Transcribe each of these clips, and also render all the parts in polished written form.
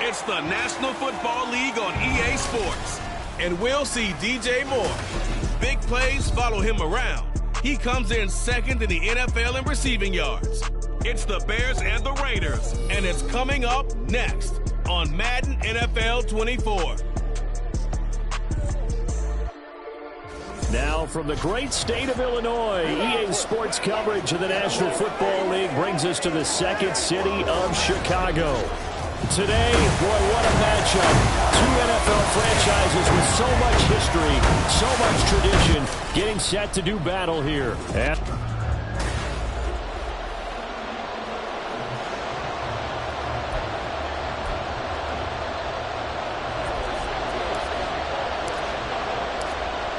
It's the National Football League on EA Sports. And we'll see DJ Moore. Big plays follow him around. He comes in second in the NFL in receiving yards. It's the Bears and the Raiders, and it's coming up next on Madden NFL 24. Now from the great state of Illinois, EA Sports coverage of the National Football League brings us to the second city of Chicago. Today, boy, what a matchup. Two NFL franchises with so much history, so much tradition, getting set to do battle here.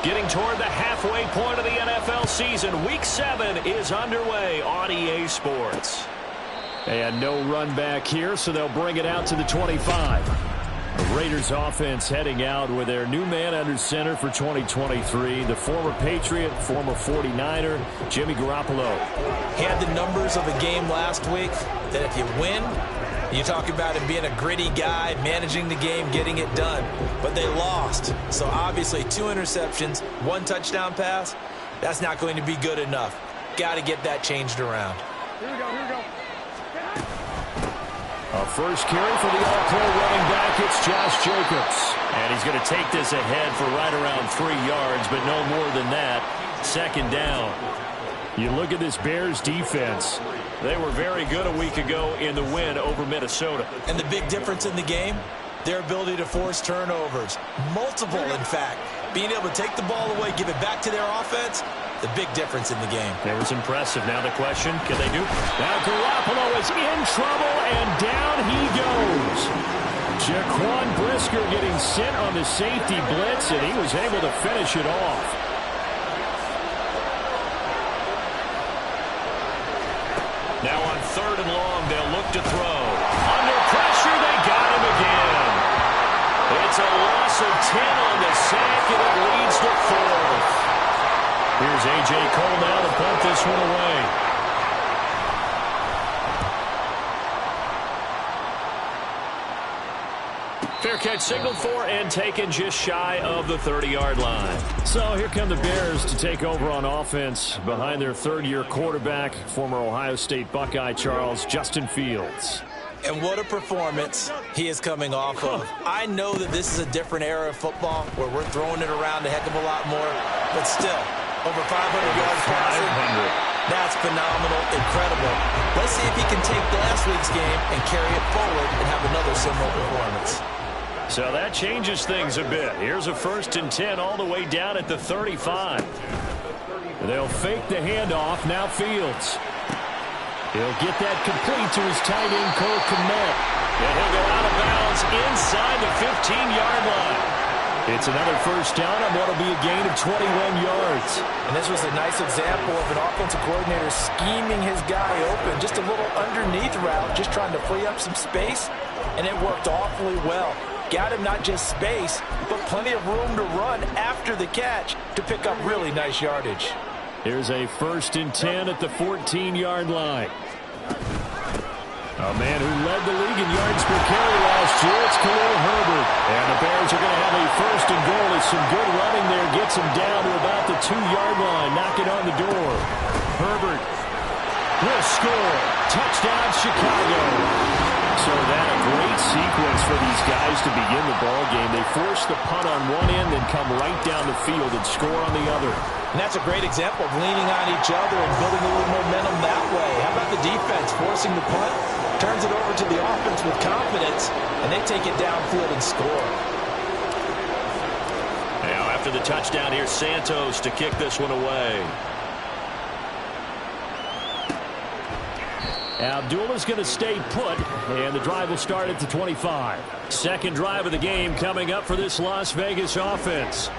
Getting toward the halfway point of the NFL season, Week 7 is underway on EA Sports. And no run back here, so they'll bring it out to the 25. The Raiders offense heading out with their new man under center for 2023, the former Patriot, former 49er, Jimmy Garoppolo. He had the numbers of the game last week that if you win, you talk about him being a gritty guy, managing the game, getting it done. But they lost. So obviously 2 interceptions, 1 touchdown pass, that's not going to be good enough. Got to get that changed around. Here we go. A first carry for the all-pro running back, it's Josh Jacobs. And he's going to take this ahead for right around 3 yards, but no more than that. Second down. You look at this Bears defense. They were very good a week ago in the win over Minnesota. And the big difference in the game, their ability to force turnovers. Multiple, in fact. Being able to take the ball away, give it back to their offense, the big difference in the game. It was impressive. Now the question, can they do? Now Garoppolo is in trouble, and down he goes. Jaquan Brisker getting sent on the safety blitz, and he was able to finish it off. Now on 3rd and long, they'll look to throw. Under pressure, they got him again. It's a loss of 10 on the sack, and it leads to 4th. Here's A.J. Cole now to punt this one away. Fair catch signaled for and taken just shy of the 30-yard line. So here come the Bears to take over on offense behind their 3rd-year quarterback, former Ohio State Buckeye Justin Fields. And what a performance he is coming off of. I know that this is a different era of football where we're throwing it around a heck of a lot more, but still, over 500 yards passing. That's phenomenal, incredible. Let's see if he can take last week's game and carry it forward and have another similar performance. So that changes things a bit. Here's a 1st and 10 all the way down at the 35. They'll fake the handoff. Now Fields. He'll get that complete to his tight end, Cole Kmet. And he'll go out of bounds inside the 15-yard line. It's another first down on what will be a gain of 21 yards. And this was a nice example of an offensive coordinator scheming his guy open. Just a little underneath route, just trying to free up some space. And it worked awfully well. Got him not just space, but plenty of room to run after the catch to pick up really nice yardage. Here's a 1st and 10 at the 14-yard line. A man who led the league in yards per carry last year, it's Khalil Herbert. And the Bears are going to have a 1st and goal as some good running there gets him down to about the 2-yard line. Knock it on the door. Herbert will score. Touchdown, Chicago. So that a great sequence for these guys to begin the ball game. They force the punt on one end, then come right down the field and score on the other. And that's a great example of leaning on each other and building a little momentum that way. How about the defense forcing the punt? Turns it over to the offense with confidence, and they take it downfield and score. Now after the touchdown, here's Santos to kick this one away. Abdullah's going to stay put, and the drive will start at the 25. Second drive of the game coming up for this Las Vegas offense.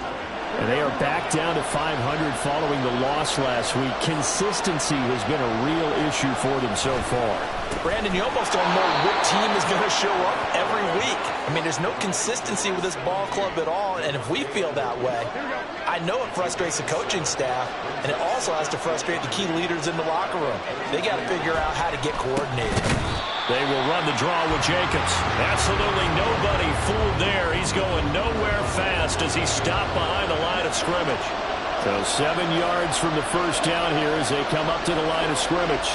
And they are back down to 500 following the loss last week. Consistency has been a real issue for them so far. Brandon, you almost don't know what team is going to show up every week. I mean, there's no consistency with this ball club at all, and if we feel that way, I know it frustrates the coaching staff, and it also has to frustrate the key leaders in the locker room. They got to figure out how to get coordinated. They will run the draw with Jacobs. Absolutely nobody fooled there. He's going nowhere fast as he stopped behind the line of scrimmage. So 7 yards from the first down here as they come up to the line of scrimmage.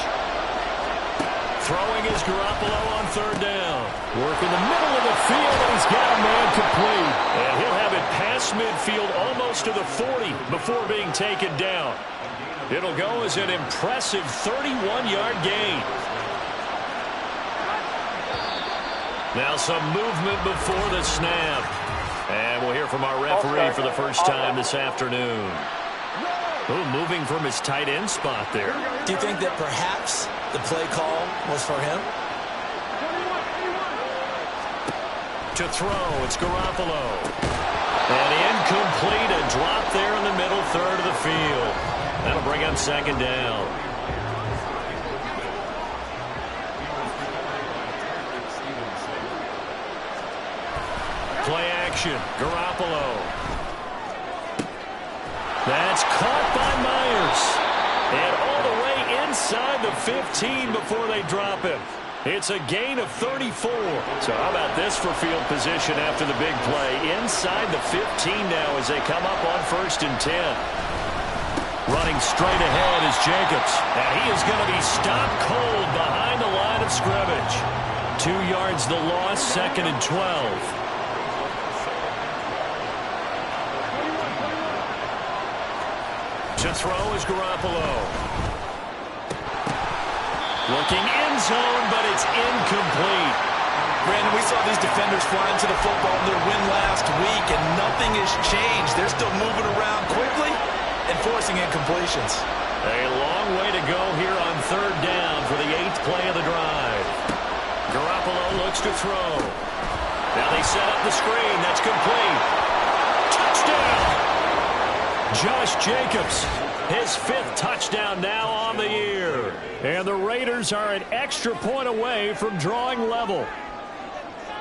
Throwing is Garoppolo on third down. Working the middle of the field, and he's got a man complete. And he'll have it past midfield almost to the 40 before being taken down. It'll go as an impressive 31-yard gain. Now some movement before the snap. And we'll hear from our referee for the first time this afternoon. Ooh, moving from his tight end spot there. Do you think that perhaps the play call was for him? To throw, it's Garoppolo. And incomplete, a drop there in the middle third of the field. That'll bring up second down. Play action, Garoppolo. That's caught by Myers. And all the way inside the 15 before they drop him. It's a gain of 34. So how about this for field position after the big play? Inside the 15 now as they come up on 1st and 10. Running straight ahead is Jacobs. And he is going to be stopped cold behind the line of scrimmage. 2 yards the loss, 2nd and 12. To throw is Garoppolo. Looking end zone, but it's incomplete. Brandon, we saw these defenders flying to the football in their win last week, and nothing has changed. They're still moving around quickly and forcing incompletions. A long way to go here on 3rd down for the 8th play of the drive. Garoppolo looks to throw. Now they set up the screen. That's complete. Touchdown! Josh Jacobs, his 5th touchdown now on the year. And the Raiders are an extra point away from drawing level.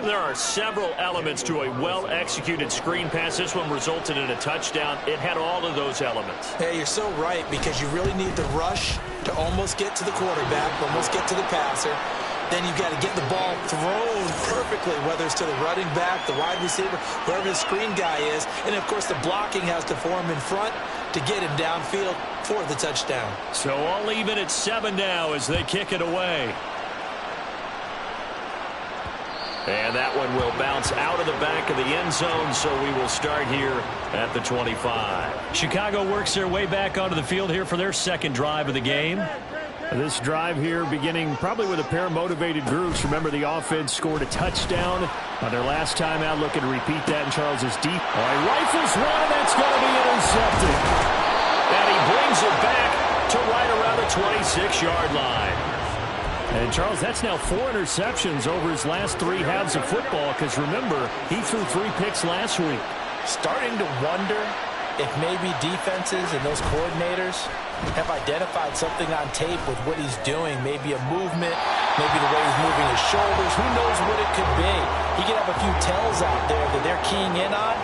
There are several elements to a well-executed screen pass. This one resulted in a touchdown. It had all of those elements. Hey, you're so right, because you really need the rush to almost get to the quarterback, almost get to the passer. Then you've got to get the ball thrown perfectly, whether it's to the running back, the wide receiver, whoever the screen guy is. And, of course, the blocking has to form in front to get him downfield for the touchdown. So all even at 7 now as they kick it away. And that one will bounce out of the back of the end zone, so we will start here at the 25. Chicago works their way back onto the field here for their 2nd drive of the game. This drive here beginning probably with a pair of motivated groups. Remember, the offense scored a touchdown on their last time out. Looking to repeat that, and Charles is deep. Oh, he rifles one, and that's going to be intercepted. And he brings it back to right around the 26-yard line. And, Charles, that's now 4 interceptions over his last 3 halves of football, because, remember, he threw 3 picks last week. Starting to wonder if maybe defenses and those coordinators have identified something on tape with what he's doing. Maybe a movement, maybe the way he's moving his shoulders. Who knows what it could be? He could have a few tells out there that they're keying in on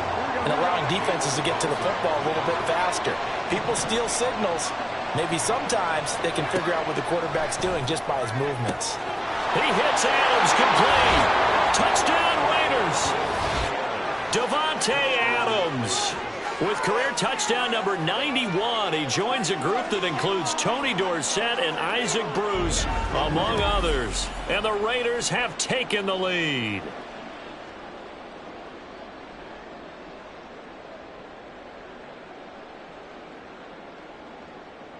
and allowing defenses to get to the football a little bit faster. People steal signals. Maybe sometimes they can figure out what the quarterback's doing just by his movements. He hits Adams complete. Touchdown Raiders. Davante Adams with career touchdown number 91. He joins a group that includes Tony Dorsett and Isaac Bruce, among others. And the Raiders have taken the lead.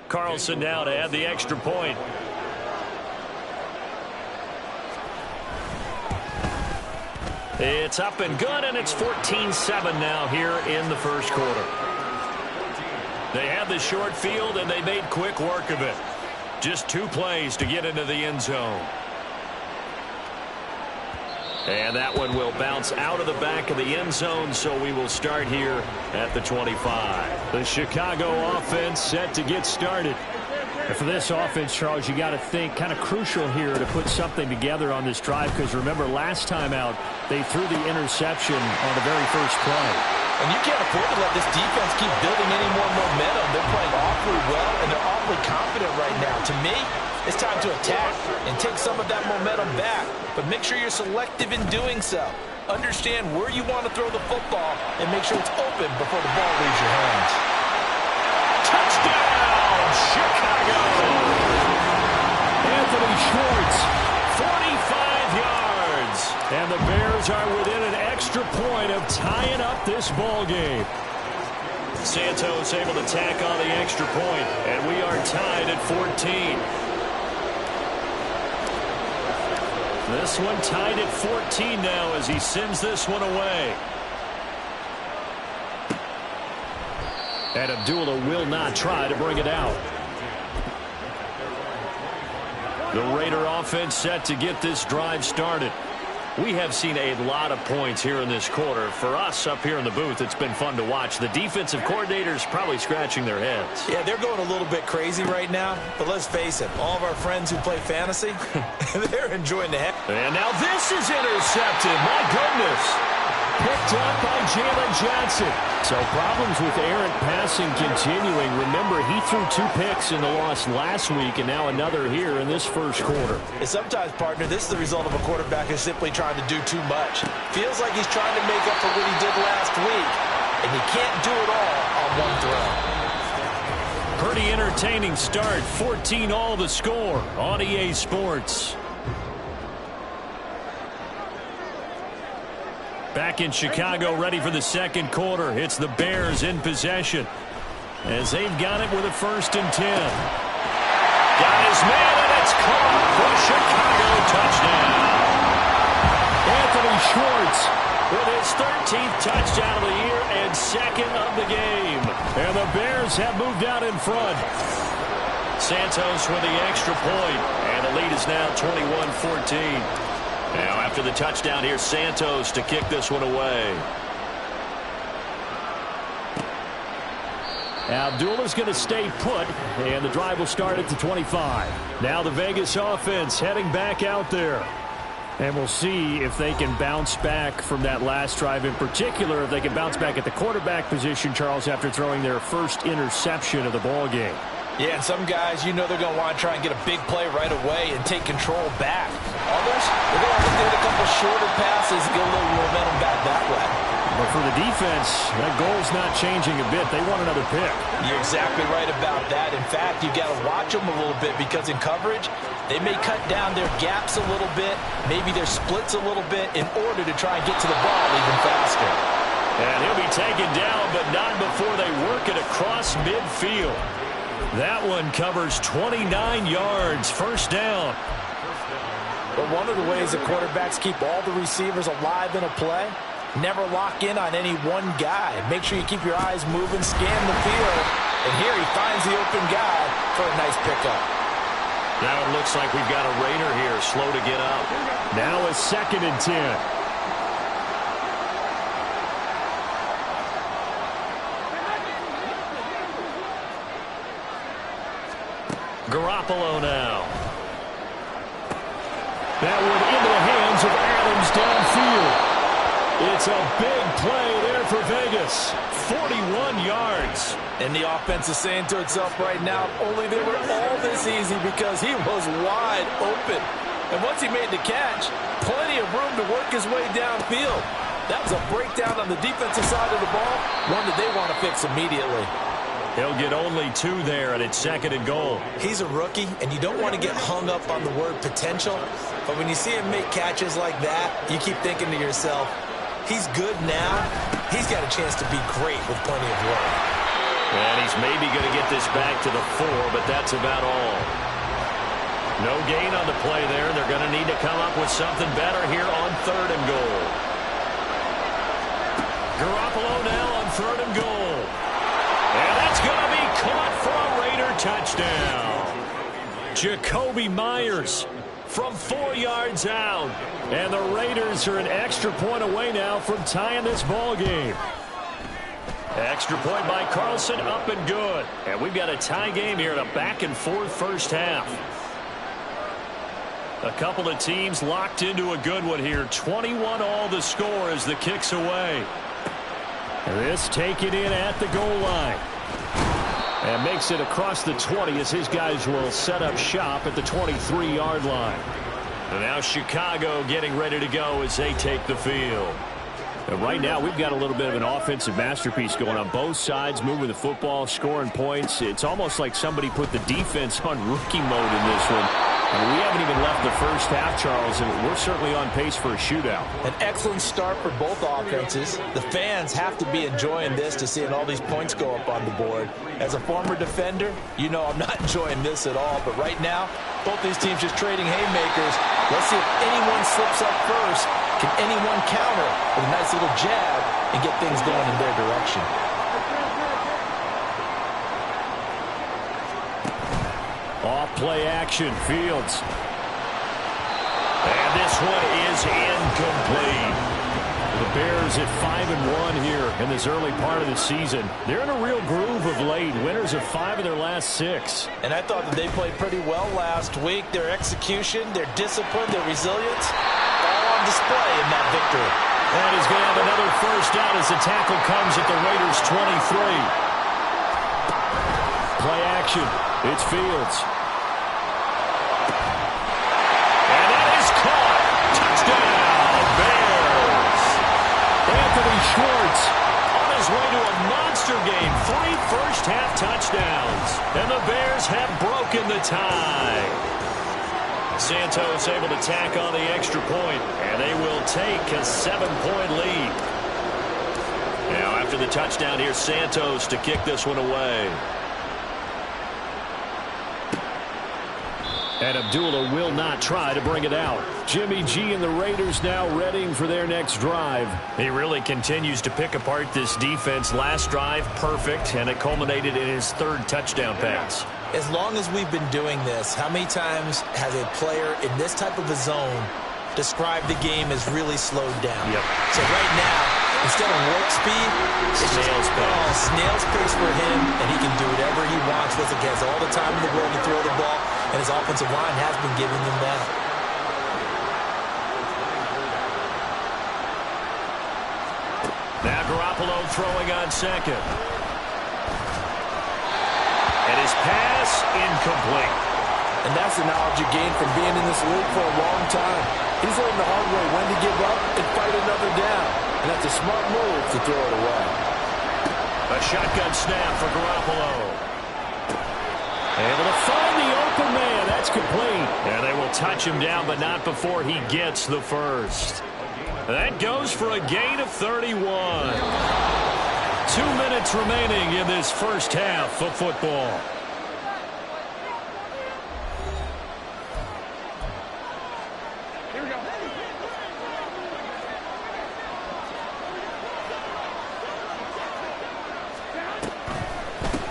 Carlson now to add the extra point. It's up and good, and it's 14-7 now here in the first quarter. They had the short field, and they made quick work of it. Just 2 plays to get into the end zone. And that one will bounce out of the back of the end zone, so we will start here at the 25. The Chicago offense set to get started. And for this offense, Charles, you got to think kind of crucial here to put something together on this drive, because remember, last time out, they threw the interception on the very first play. And you can't afford to let this defense keep building any more momentum. They're playing awfully well, and they're incredibly confident right now. To me, it's time to attack and take some of that momentum back. But make sure you're selective in doing so. Understand where you want to throw the football and make sure it's open before the ball leaves your hands. Touchdown, Chicago! Anthony Schwartz, 45 yards. And the Bears are within an extra point of tying up this ball game. Santos able to tack on the extra point, and we are tied at 14. This one tied at 14 now as he sends this one away. And Abdullah will not try to bring it out. The Raider offense set to get this drive started. We have seen a lot of points here in this quarter. For us up here in the booth, it's been fun to watch. The defensive coordinators probably scratching their heads. Yeah, they're going a little bit crazy right now. But let's face it, all of our friends who play fantasy, they're enjoying the heck. And now this is intercepted. My goodness. Picked up by Jalen Johnson. So problems with errant passing continuing. Remember, he threw 2 picks in the loss last week, and now another here in this first quarter. And sometimes, partner, this is the result of a quarterback who's simply trying to do too much. Feels like he's trying to make up for what he did last week, and he can't do it all on one throw. Pretty entertaining start. 14-all the score on EA Sports. Back in Chicago, ready for the second quarter. It's the Bears in possession as they've got it with a 1st and 10. Got his man, and it's caught for a Chicago touchdown. Anthony Schwartz with his 13th touchdown of the year and 2nd of the game. And the Bears have moved out in front. Santos with the extra point, and the lead is now 21-14. Now after the touchdown, here's Santos to kick this one away. Abdullah's going to stay put, and the drive will start at the 25. Now the Vegas offense heading back out there. And we'll see if they can bounce back from that last drive, in particular if they can bounce back at the quarterback position, Charles, after throwing their first interception of the ball game. Yeah, and some guys, you know they're going to want to try and get a big play right away and take control back. Others, they're going to look to hit a couple shorter passes and get a little momentum back that way. But for the defense, that goal's not changing a bit. They want another pick. You're exactly right about that. In fact, you've got to watch them a little bit because in coverage, they may cut down their gaps a little bit, maybe their splits a little bit in order to try and get to the ball even faster. And he'll be taken down, but not before they work it across midfield. That one covers 29 yards, 1st down. But one of the ways that quarterbacks keep all the receivers alive in a play, never lock in on any one guy. Make sure you keep your eyes moving, scan the field, and here he finds the open guy for a nice pickup. Now it looks like we've got a Raider here, slow to get up. Now a 2nd and 10. Garoppolo now. That one into the hands of Adams downfield. It's a big play there for Vegas. 41 yards. And the offense is saying to itself right now, only they were all this easy because he was wide open. And once he made the catch, plenty of room to work his way downfield. That was a breakdown on the defensive side of the ball, one that they want to fix immediately. He'll get only 2 there, and it's 2nd and goal. He's a rookie, and you don't want to get hung up on the word potential. But when you see him make catches like that, you keep thinking to yourself, he's good now. He's got a chance to be great with plenty of work. And he's maybe going to get this back to the 4, but that's about all. No gain on the play there. They're going to need to come up with something better here on 3rd and goal. Garoppolo now on 3rd and goal. And that's going to be caught for a Raider touchdown. Jacoby Myers from 4 yards out. And the Raiders are an extra point away now from tying this ball game. Extra point by Carlson, up and good. And we've got a tie game here in a back-and-forth 1st half. A couple of teams locked into a good one here. 21-all the score as the kick's away. This taken in at the goal line. And makes it across the 20 as his guys will set up shop at the 23-yard line. And now Chicago getting ready to go as they take the field. And right now, we've got a little bit of an offensive masterpiece going on both sides, moving the football, scoring points. It's almost like somebody put the defense on rookie mode in this one. And we haven't even left the first half, Charles, and we're certainly on pace for a shootout. An excellent start for both offenses. The fans have to be enjoying this to seeing all these points go up on the board. As a former defender, you know I'm not enjoying this at all. But right now, both these teams just trading haymakers. Let's see if anyone slips up first. Can anyone counter with a nice little jab and get things going in their direction? Off play action, Fields. And this one is incomplete. The Bears at 5-1 here in this early part of the season. They're in a real groove of late. Winners of 5 of their last 6. And I thought that they played pretty well last week. Their execution, their discipline, their resilience, all on display in that victory. And he's going to have another first down as the tackle comes at the Raiders' 23. Play action. It's Fields. And that is caught. Touchdown, Bears. Anthony Schwartz on his way to a monster game. 3 first-half touchdowns. And the Bears have broken the tie. Santos able to tack on the extra point, and they will take a 7-point lead. Now, after the touchdown, here's Santos to kick this one away. And Abdullah will not try to bring it out. Jimmy G and the Raiders now readying for their next drive. He really continues to pick apart this defense. Last drive, perfect, and it culminated in his 3rd touchdown pass. As long as we've been doing this, how many times has a player in this type of a zone described the game as really slowed down? Yep. So right now, instead of warp speed, it's snail's pace. Snail's pace for him, and he can do whatever he wants with it. He has all the time in the world to throw the ball, and his offensive line has been giving him that. Now Garoppolo throwing on second. And his pass incomplete. And that's the knowledge you gain from being in this league for a long time. He's learned the hard way when to give up and fight another down. And that's a smart move to throw it away. A shotgun snap for Garoppolo. Able to find the open man. That's complete. And they will touch him down, but not before he gets the first. That goes for a gain of 31. 2 minutes remaining in this first half of football.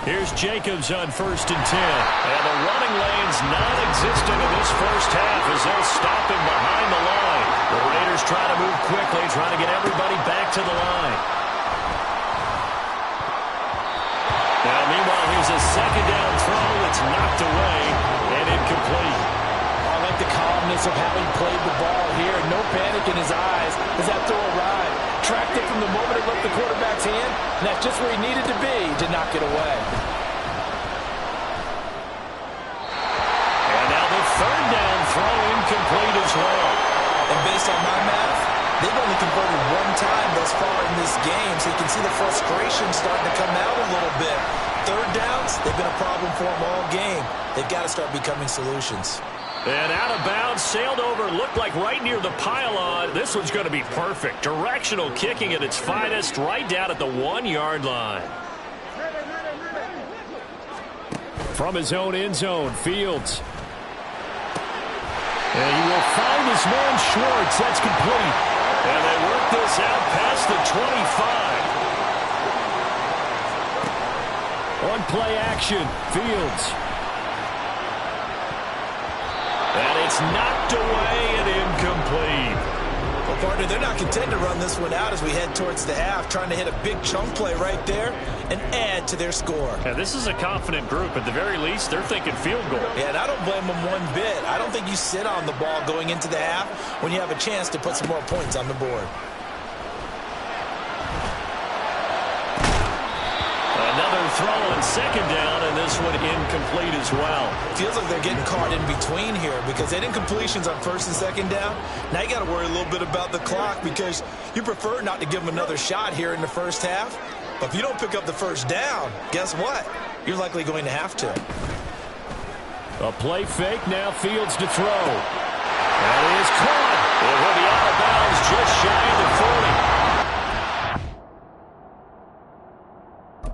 Here's Jacobs on 1st and 10. And the running lane's non-existent in this first half as they'll stop him behind the line. The Raiders try to move quickly, trying to get everybody back to the line. Now, meanwhile, here's a 2nd down throw. It's knocked away and incomplete. I like the calmness of how he played the ball here. No panic in his eyes as that throw arrived. Tracked it from the moment it left the quarterback's hand, and that's just where he needed to be to knock it away. And now the 3rd down throw incomplete as well. And based on my math, they've only converted 1 time thus far in this game, so you can see the frustration starting to come out a little bit. 3rd downs, they've been a problem for them all game. They've got to start becoming solutions. And out of bounds, sailed over, looked like right near the pylon. This one's going to be perfect. Directional kicking at its finest, right down at the 1-yard line. From his own end zone, Fields. And he will find his man Schwartz. That's complete. And they work this out past the 25. On play action, Fields. And it's knocked away and incomplete. Well, partner, they're not content to run this one out as we head towards the half, trying to hit a big chunk play right there and add to their score. Yeah, this is a confident group. At the very least, they're thinking field goal. Yeah, and I don't blame them one bit. I don't think you sit on the ball going into the half when you have a chance to put some more points on the board. Another throw, and on second down, and this one incomplete as well. Feels like they're getting caught in between here because they didn't completions on first and second down. Now you got to worry a little bit about the clock because you prefer not to give them another shot here in the first half. But if you don't pick up the first down, guess what? You're likely going to have to. A play fake, now Fields to throw. That is caught. It will be out of bounds just shy of the 40.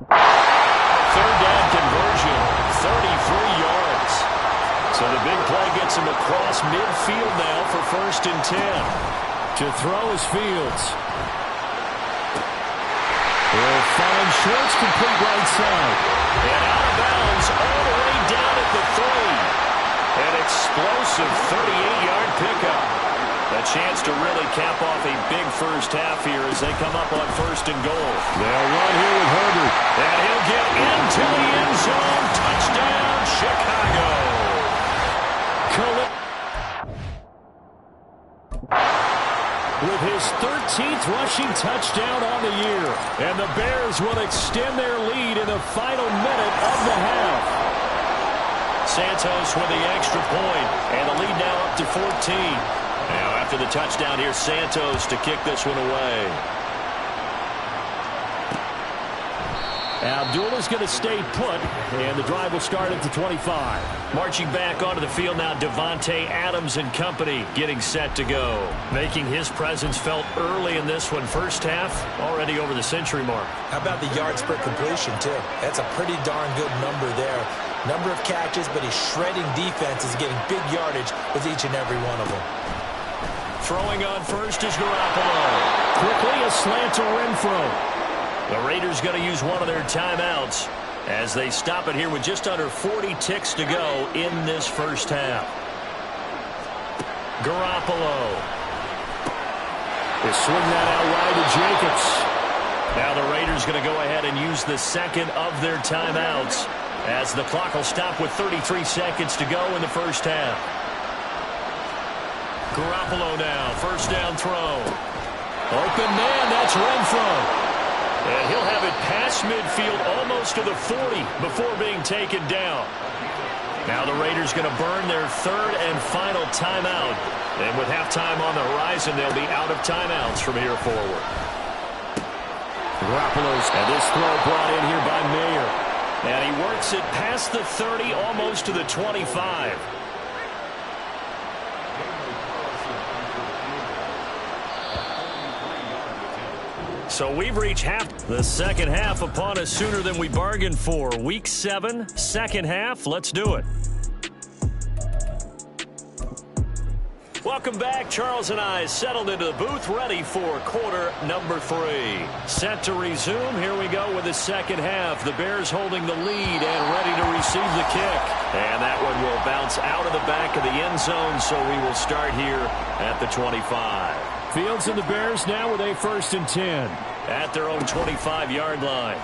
Third down conversion, 33 yards. So the big play gets him across midfield now for first and 10. To throw is Fields. He'll find Schwartz complete right side. And out of bounds all the way down at the 30. An explosive 38-yard pickup. A chance to really cap off a big first half here as they come up on first and goal. They'll run here with Herbert. And he'll get into the end zone. Touchdown, Chicago. With his 13th rushing touchdown on the year. And the Bears will extend their lead in the final minute of the half. Santos with the extra point, and the lead now up to 14. Now after the touchdown here, Santos to kick this one away. Abdullah's going to stay put, and the drive will start at the 25. Marching back onto the field now, Devontae Adams and company getting set to go. Making his presence felt early in this one. First half, already over the century mark. How about the yards per completion, too? That's a pretty darn good number there. Number of catches, but he's shredding defenses, getting big yardage with each and every one of them. Throwing on first is Garoppolo. Quickly a slant to Renfro. The Raiders going to use one of their timeouts as they stop it here with just under 40 ticks to go in this first half. Garoppolo. They swing that out wide to Jacobs. Now the Raiders going to go ahead and use the second of their timeouts as the clock will stop with 33 seconds to go in the first half. Garoppolo now, first down throw. Open man, that's Renfro. And he'll have it past midfield almost to the 40 before being taken down. Now the Raiders going to burn their third and final timeout. And with halftime on the horizon, they'll be out of timeouts from here forward. Garoppolo's, and this throw brought in here by Mayer. And he works it past the 30, almost to the 25. So we've reached the second half upon us sooner than we bargained for. Week 7, second half. Let's do it. Welcome back. Charles and I settled into the booth, ready for quarter number 3. Set to resume. Here we go with the second half. The Bears holding the lead and ready to receive the kick. And that one will bounce out of the back of the end zone, so we will start here at the 25. Fields and the Bears now with a first and 10 at their own 25-yard line. A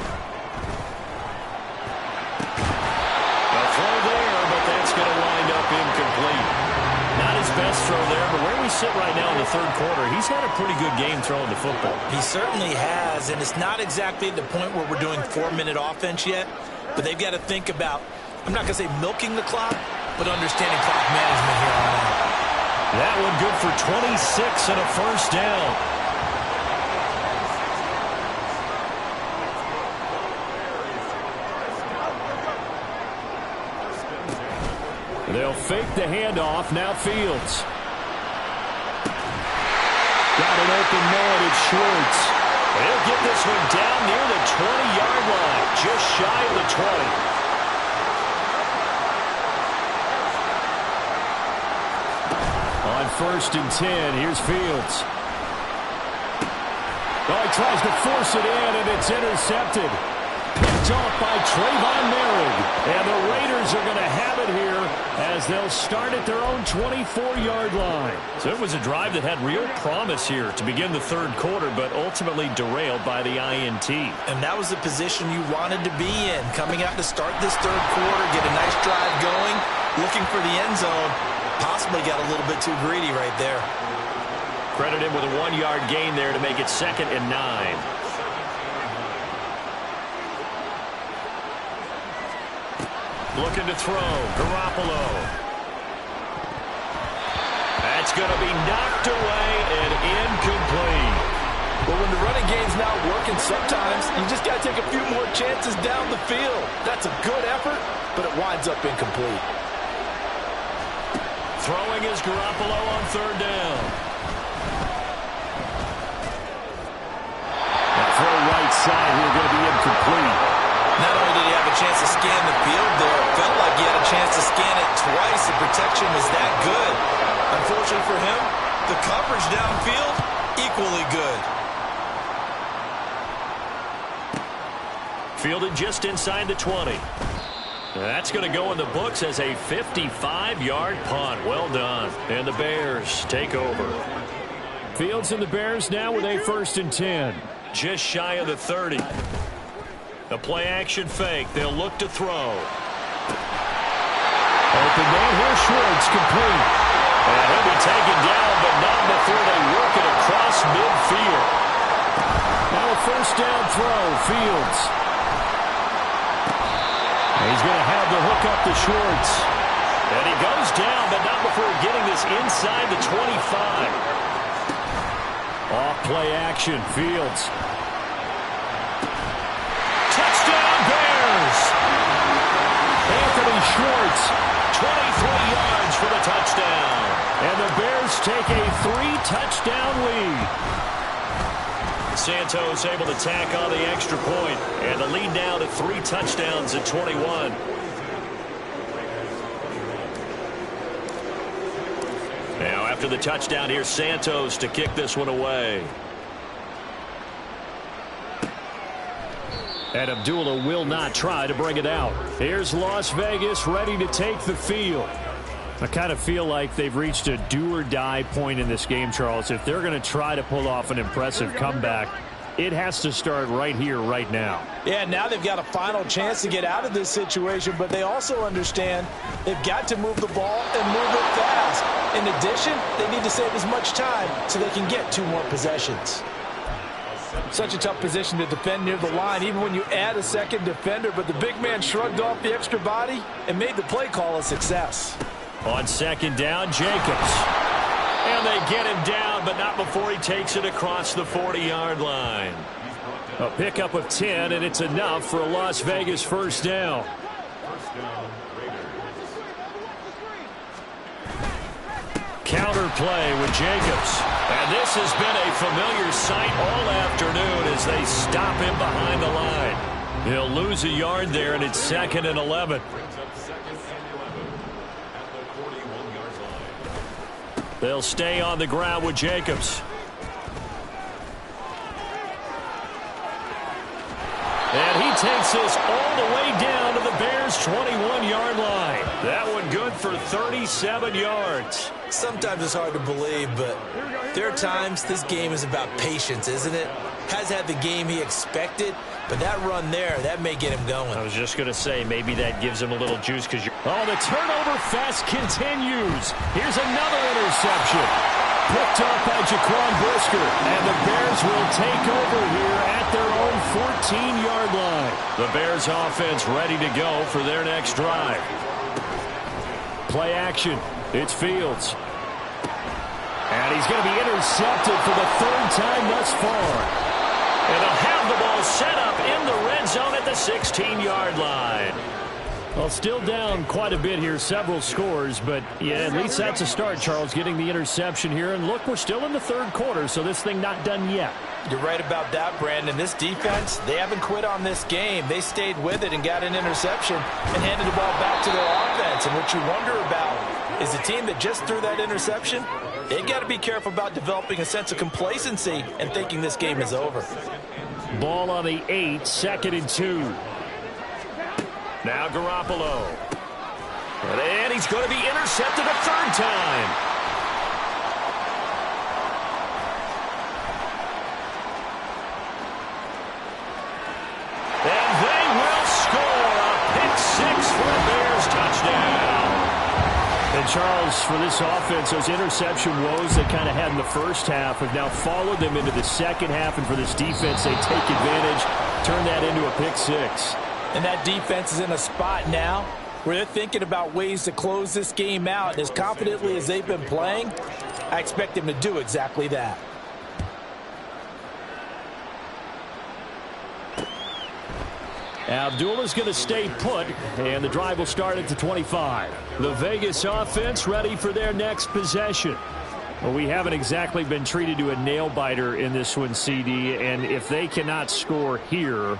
throw there, but that's going to wind up incomplete. Not his best throw there, but where we sit right now in the third quarter, he's had a pretty good game throwing the football. He certainly has, and it's not exactly at the point where we're doing 4-minute offense yet, but they've got to think about, I'm not going to say milking the clock, but understanding clock management here on out. That one good for 26 and a first down. They'll fake the handoff. Now Fields. Got an open man. It's Schwartz. They'll get this one down near the 20-yard line. Just shy of the 20. On first and 10, here's Fields. Oh, he tries to force it in, and it's intercepted. Picked off by Trayvon Merrick. And the Raiders are going to have it here as they'll start at their own 24-yard line. So it was a drive that had real promise here to begin the third quarter, but ultimately derailed by the INT. And that was the position you wanted to be in, coming out to start this third quarter, get a nice drive going, looking for the end zone. Possibly got a little bit too greedy right there. Credit him with a 1-yard gain there to make it 2nd and 9. Looking to throw. Garoppolo. That's going to be knocked away and incomplete. But when the running game's not working, sometimes you just got to take a few more chances down the field. That's a good effort, but it winds up incomplete. Throwing is Garoppolo on third down. That throw right side here going to be incomplete. Not only did he have a chance to scan the field there, it felt like he had a chance to scan it twice. The protection was that good. Unfortunately for him, the coverage downfield, equally good. Fielded just inside the 20. That's going to go in the books as a 55-yard punt. Well done. And the Bears take over. Fields and the Bears now with a 1st and 10. Just shy of the 30. The play-action fake. They'll look to throw. Open man here. Schwartz complete. And he'll be taken down, but not before they work it across midfield. Now a 1st down throw. Fields. He's going to have the hook up to Schwartz. And he goes down, but not before getting this inside the 25. Off play action. Fields. Touchdown Bears! Anthony Schwartz, 23 yards for the touchdown. And the Bears take a 3-touchdown lead. Santos able to tack on the extra point, and the lead now to 3 touchdowns at 21. Now after the touchdown, here's Santos to kick this one away. And Abdullah will not try to bring it out. Here's Las Vegas ready to take the field. I kind of feel like they've reached a do-or-die point in this game, Charles. If they're going to try to pull off an impressive comeback, it has to start right here, right now. Yeah, now they've got a final chance to get out of this situation, but they also understand they've got to move the ball and move it fast. In addition, they need to save as much time so they can get 2 more possessions. Such a tough position to defend near the line, even when you add a second defender, but the big man shrugged off the extra body and made the play call a success. On 2nd down, Jacobs. And they get him down, but not before he takes it across the 40-yard line. A pickup of 10, and it's enough for a Las Vegas 1st down. Counter play with Jacobs. And this has been a familiar sight all afternoon as they stop him behind the line. He'll lose a yard there, and it's 2nd and 11. They'll stay on the ground with Jacobs. And he takes this all the way down to the Bears' 21-yard line. That one good for 37 yards. Sometimes it's hard to believe, but there are times this game is about patience, isn't it? Has had the game he expected, but that run there, that may get him going. I was just going to say, maybe that gives him a little juice because you're... Oh, the turnover fest continues. Here's another interception. Picked up by Jaquan Brisker, and the Bears will take over here at their own 14-yard line. The Bears offense ready to go for their next drive. Play action. It's Fields. And he's going to be intercepted for the 3rd time thus far. And they'll have the ball set up in the red zone at the 16-yard line. Well, still down quite a bit here, several scores, but yeah, at least that's a start, Charles, getting the interception here. And look, we're still in the 3rd quarter, so this thing not done yet. You're right about that, Brandon. This defense, they haven't quit on this game. They stayed with it and got an interception and handed the ball back to their offense. And what you wonder about is the team that just threw that interception, they've got to be careful about developing a sense of complacency and thinking this game is over. Ball on the 8, 2nd and 2. Now Garoppolo. And he's going to be intercepted a 3rd time. And they will score a pick 6 for a Bears touchdown. And Charles, for this offense, those interception woes they kind of had in the first half have now followed them into the second half. And for this defense, they take advantage, turn that into a pick 6. And that defense is in a spot now where they're thinking about ways to close this game out. And as confidently as they've been playing, I expect them to do exactly that. Abdullah's going to stay put, and the drive will start at the 25. The Vegas offense ready for their next possession. Well, we haven't exactly been treated to a nail-biter in this one, CD, and if they cannot score here,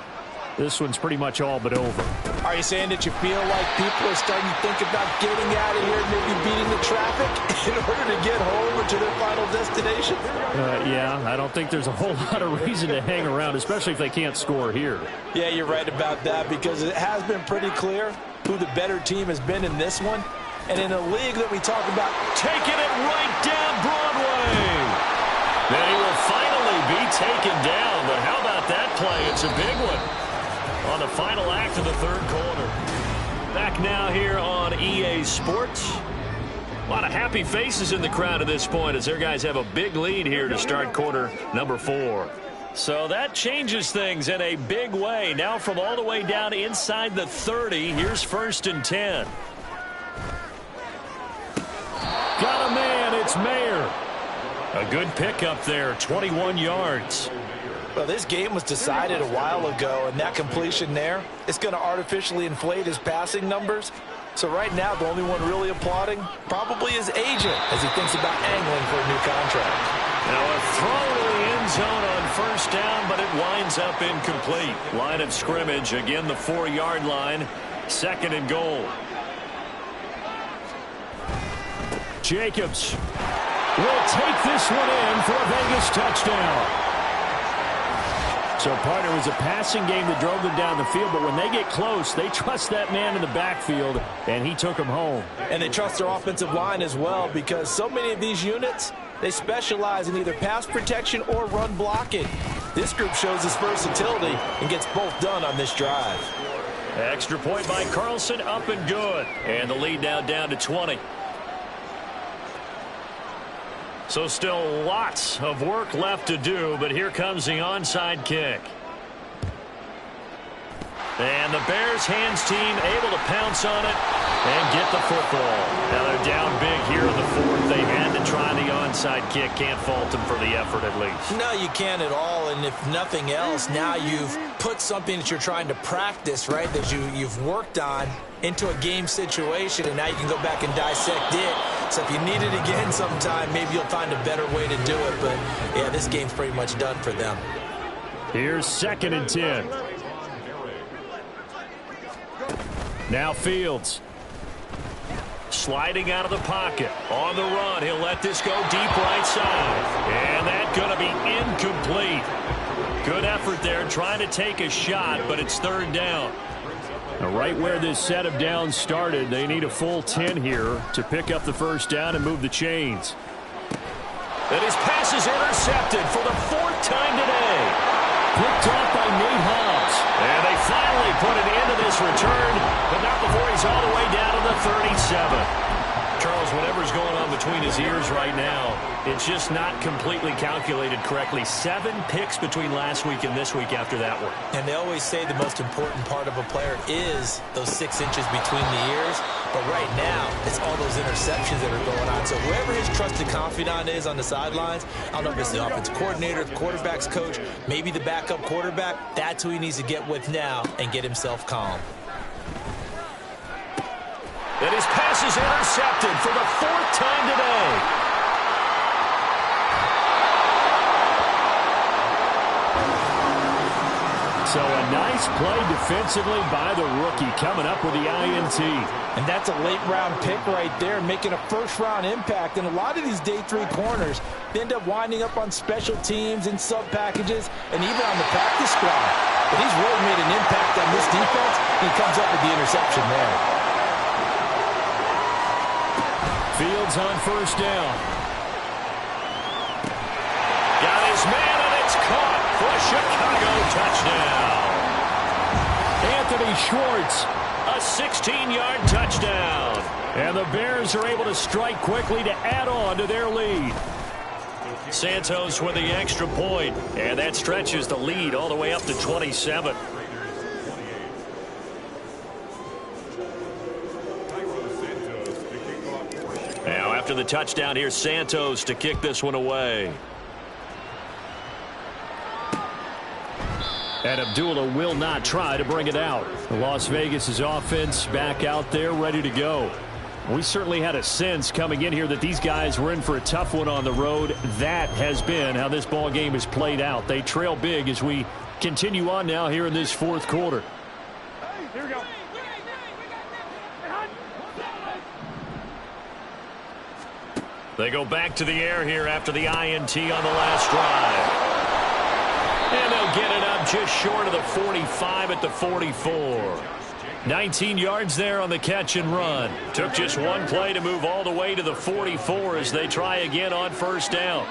this one's pretty much all but over. Are you saying that you feel like people are starting to think about getting out of here, maybe beating the traffic in order to get home or to their final destination? Yeah, I don't think there's a whole lot of reason to hang around, especially if they can't score here. Yeah, you're right about that, because it has been pretty clear who the better team has been in this one. And in a league that we talk about, taking it right down Broadway. Then he will finally be taken down, but how about that play? It's a big one on the final act of the third quarter. Back now here on EA Sports. A lot of happy faces in the crowd at this point as their guys have a big lead here to start quarter number 4. So that changes things in a big way. Now from all the way down inside the 30, here's 1st and 10. Got a man, it's Mayer. A good pickup there, 21 yards. Well, this game was decided a while ago, and that completion there, it's going to artificially inflate his passing numbers. So right now, the only one really applauding probably his agent as he thinks about angling for a new contract. Now a throw to the end zone on 1st down, but it winds up incomplete. Line of scrimmage, again the 4-yard line, 2nd and goal. Jacobs will take this one in for a Vegas touchdown. So, partner, it was a passing game that drove them down the field, but when they get close, they trust that man in the backfield, and he took them home. And they trust their offensive line as well, because so many of these units, they specialize in either pass protection or run blocking. This group shows its versatility and gets both done on this drive. Extra point by Carlson, up and good. And the lead now down to 20. So still lots of work left to do, but here comes the onside kick. And the Bears hands team able to pounce on it and get the football. Now they're down big here in the 4th. They had to try the onside kick. Can't fault them for the effort at least. No, you can't at all. And if nothing else, now you've put something that you're trying to practice, right, that you've worked on into a game situation, and now you can go back and dissect it. So if you need it again sometime, maybe you'll find a better way to do it. But, yeah, this game's pretty much done for them. Here's 2nd and 10. Now Fields. Sliding out of the pocket. On the run, he'll let this go deep right side. And that's going to be incomplete. Good effort there, trying to take a shot, but it's 3rd down. Now, right where this set of downs started, they need a full 10 here to pick up the 1st down and move the chains. And his pass is intercepted for the 4th time today. Picked off by Nate Hobbs. And they finally put an end to this return, but not before he's all the way down to the 37. Charles, whatever's going on between his ears right now, it's just not completely calculated correctly. 7 picks between last week and this week after that one. And they always say the most important part of a player is those 6 inches between the ears. But right now, it's all those interceptions that are going on. So whoever his trusted confidant is on the sidelines, I don't know if it's the offensive coordinator, the quarterback's coach, maybe the backup quarterback, that's who he needs to get with now and get himself calm. And his pass is intercepted for the 4th time today. So a nice play defensively by the rookie, coming up with the INT. And that's a late-round pick right there, making a first-round impact. And a lot of these day 3 corners end up winding up on special teams and sub-packages and even on the practice squad. But he's really made an impact on this defense. He comes up with the interception there. Fields on 1st down. Got his man, and it's caught for a Chicago touchdown. Anthony Schwartz, a 16-yard touchdown. And the Bears are able to strike quickly to add on to their lead. Santos with the extra point, and that stretches the lead all the way up to 27. after the touchdown. Here's Santos to kick this one away. And Abdullah will not try to bring it out. Las Vegas' offense back out there ready to go. We certainly had a sense coming in here that these guys were in for a tough one on the road. That has been how this ball game has played out. They trail big as we continue on now here in this fourth quarter. Here we go. They go back to the air here after the INT on the last drive. And they'll get it up just short of the 45 at the 44. 19 yards there on the catch and run. Took just one play to move all the way to the 44 as they try again on first down.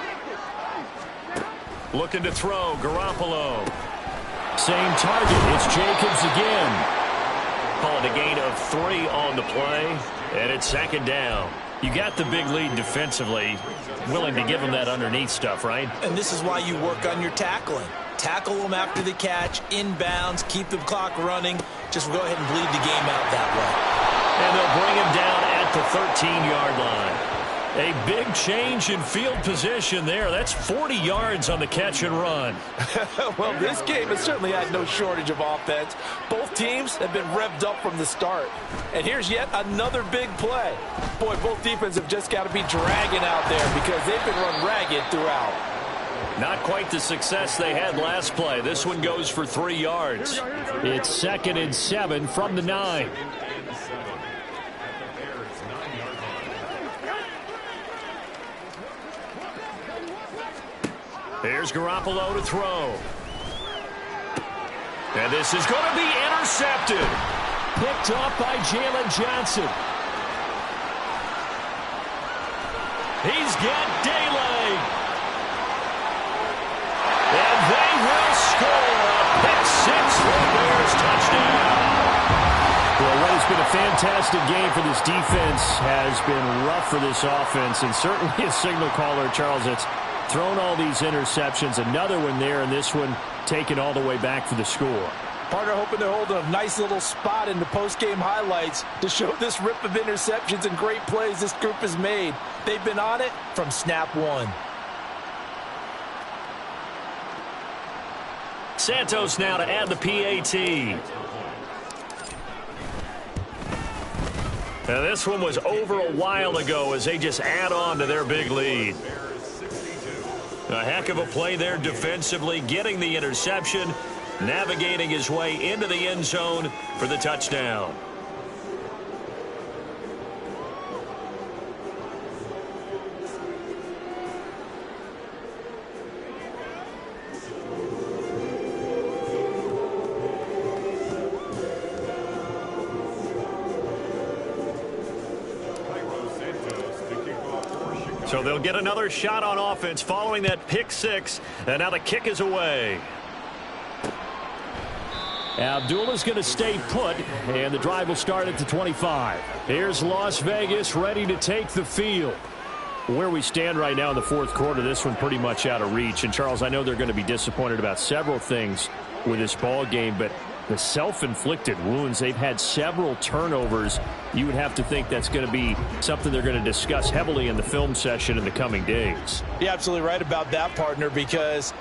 Looking to throw, Garoppolo. Same target, it's Jacobs again. Calling a gain of 3 on the play, and it's second down. You got the big lead defensively, willing to give them that underneath stuff, right? And this is why you work on your tackling. Tackle them after the catch, inbounds, keep the clock running. Just go ahead and bleed the game out that way. And they'll bring him down at the 13-yard line. A big change in field position there. That's 40 yards on the catch and run. Well, this game has certainly had no shortage of offense. Both teams have been revved up from the start. And here's yet another big play. Boy, both defenses have just got to be dragging out there because they've been run ragged throughout. Not quite the success they had last play. This one goes for 3 yards. It's 2nd and 7 from the 9. Here's Garoppolo to throw. And this is going to be intercepted. Picked up by Jalen Johnson. He's got daylight. And they will score a pick six for the Bears touchdown. Well, what has been a fantastic game for this defense has been rough for this offense, and certainly a signal caller, Charles, that's thrown all these interceptions. Another one there, and this one taken all the way back for the score. Partner hoping they're holding a nice little spot in the post-game highlights to show this rip of interceptions and great plays this group has made. They've been on it from snap one. Santos now to add the PAT. Now this one was over a while ago as they just add on to their big lead. A heck of a play there defensively, getting the interception, navigating his way into the end zone for the touchdown. So they'll get another shot on offense following that pick six, and now the kick is away. Abdullah's going to stay put, and the drive will start at the 25. Here's Las Vegas ready to take the field. Where we stand right now in the fourth quarter, this one pretty much out of reach. And, Charles, I know they're going to be disappointed about several things with this ball game, but the self-inflicted wounds, they've had several turnovers. You would have to think that's going to be something they're going to discuss heavily in the film session in the coming days. You're absolutely right about that, partner, because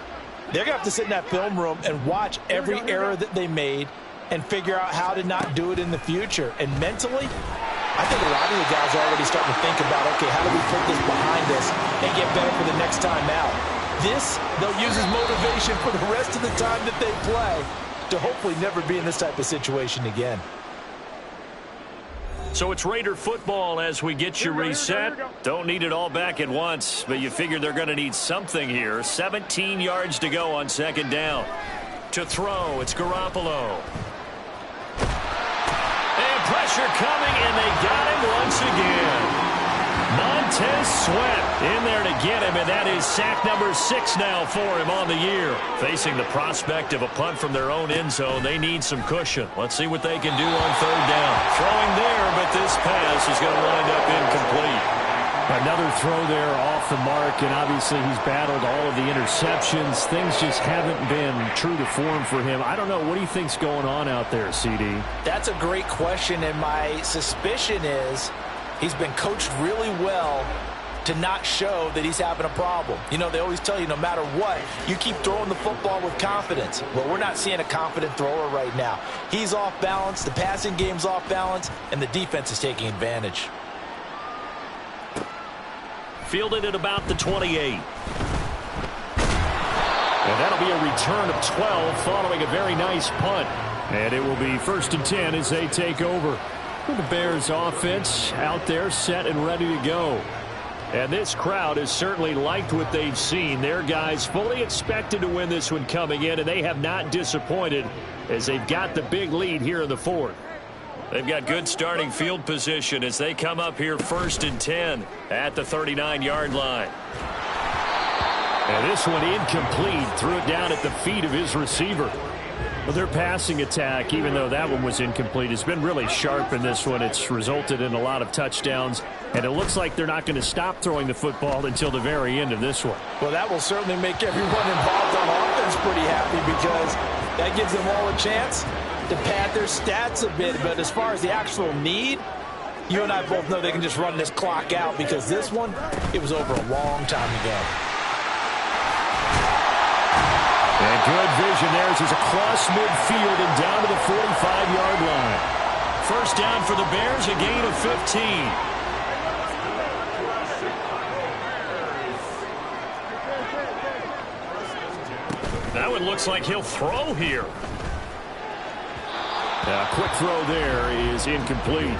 they're going to have to sit in that film room and watch every error that they made and figure out how to not do it in the future. And mentally, I think a lot of the guys are already starting to think about, okay, how do we put this behind us and get better for the next time out? This, they'll use as motivation for the rest of the time that they play to hopefully never be in this type of situation again. So it's Raider football as we get you reset. Don't need it all back at once, but you figure they're going to need something here. 17 yards to go on second down. To throw, it's Garoppolo. And pressure coming, and they got him once again. Montez Sweat in there to get him, and that is sack number 6 now for him on the year. Facing the prospect of a punt from their own end zone, they need some cushion. Let's see what they can do on third down. Throwing there, but this pass is going to wind up incomplete. Another throw there off the mark, and obviously he's battled all of the interceptions. Things just haven't been true to form for him. I don't know. What do you think's going on out there, CD? That's a great question, and my suspicion is he's been coached really well to not show that he's having a problem. You know, they always tell you no matter what, you keep throwing the football with confidence. Well, we're not seeing a confident thrower right now. He's off balance, the passing game's off balance, and the defense is taking advantage. Fielded at about the 28. And that'll be a return of 12 following a very nice punt. And it will be 1st and 10 as they take over. The Bears offense out there set and ready to go. And this crowd has certainly liked what they've seen. Their guys fully expected to win this one coming in, and they have not disappointed as they've got the big lead here in the 4th. They've got good starting field position as they come up here 1st and 10 at the 39-yard line. And this one incomplete. Threw it down at the feet of his receiver. Well, their passing attack, even though that one was incomplete, has been really sharp in this one. It's resulted in a lot of touchdowns, and it looks like they're not going to stop throwing the football until the very end of this one. Well, that will certainly make everyone involved on offense pretty happy because that gives them all a chance to pad their stats a bit. But as far as the actual need, you and I both know they can just run this clock out because this one, it was over a long time ago. And good vision there as he's across midfield and down to the 45-yard line. 1st down for the Bears, a gain of 15. That one looks like he'll throw here. A quick throw there is incomplete.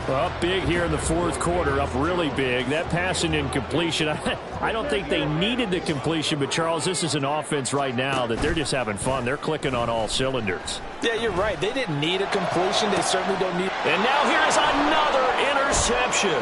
Up big here in the 4th quarter, up really big. That pass and incompletion, I don't think they needed the completion, but Charles, this is an offense right now that they're just having fun. They're clicking on all cylinders. Yeah, you're right. They didn't need a completion. They certainly don't need. And now here's another interception.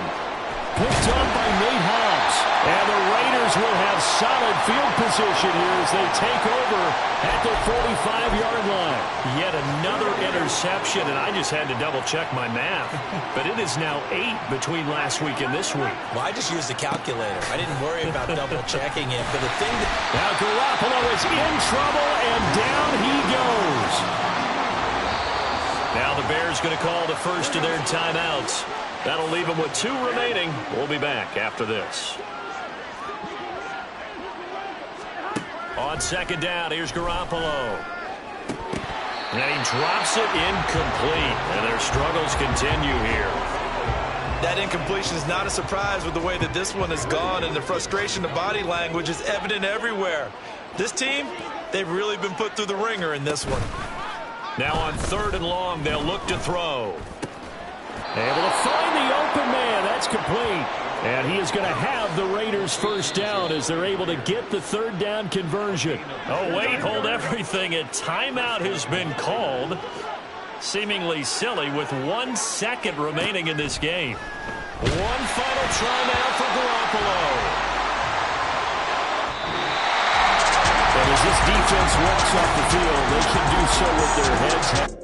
Picked up by Nate Hobbs. And the Raiders will have solid field position here as they take over at the 45-yard line. Yet another interception, and I just had to double-check my math. But it is now 8 between last week and this week. Well, I just used the calculator. I didn't worry about double-checking it. But the thing that... Now Garoppolo is in trouble, and down he goes. Now the Bears going to call the first of their timeouts. That'll leave them with 2 remaining. We'll be back after this. On 2nd down, here's Garoppolo. And he drops it incomplete. And their struggles continue here. That incompletion is not a surprise with the way that this one has gone, and the frustration, the body language is evident everywhere. This team, they've really been put through the ringer in this one. Now on 3rd and long, they'll look to throw. Able to find the open man. That's complete. And he is going to have the Raiders 1st down as they're able to get the 3rd down conversion. Oh, wait, hold everything. A timeout has been called. Seemingly silly with 1 second remaining in this game. One final try now for Garoppolo. And as this defense walks off the field, they can do so with their heads.